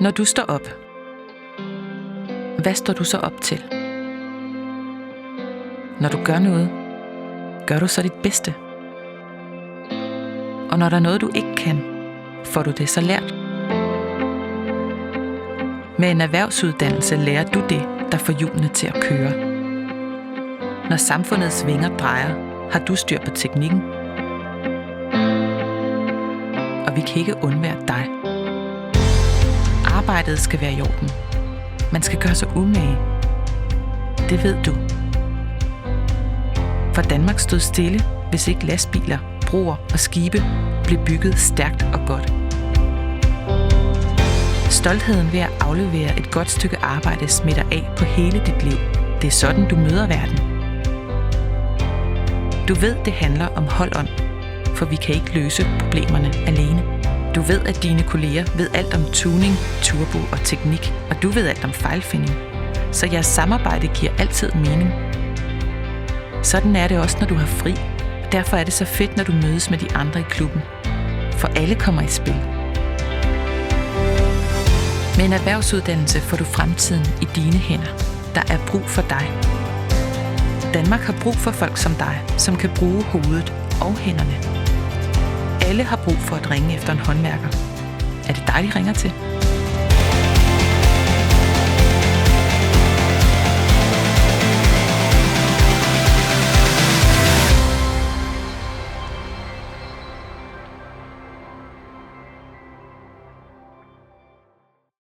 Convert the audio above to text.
Når du står op, hvad står du så op til? Når du gør noget, gør du så dit bedste? Og når der er noget, du ikke kan, får du det så lært? Med en erhvervsuddannelse lærer du det, der får hjulene til at køre. Når samfundets vinger drejer, har du styr på teknikken. Og vi kan ikke undvære dig. Arbejdet skal være i orden. Man skal gøre sig umage. Det ved du. For Danmark stod stille, hvis ikke lastbiler, broer og skibe blev bygget stærkt og godt. Stoltheden ved at aflevere et godt stykke arbejde smitter af på hele dit liv. Det er sådan, du møder verden. Du ved, det handler om hold-on, for vi kan ikke løse problemerne alene. Du ved, at dine kolleger ved alt om tuning, turbo og teknik, og du ved alt om fejlfinding. Så jeres samarbejde giver altid mening. Sådan er det også, når du har fri, og derfor er det så fedt, når du mødes med de andre i klubben. For alle kommer i spil. Med en erhvervsuddannelse får du fremtiden i dine hænder. Der er brug for dig. Danmark har brug for folk som dig, som kan bruge hovedet og hænderne. Alle har brug for at ringe efter en håndværker. Er det dig, de ringer til?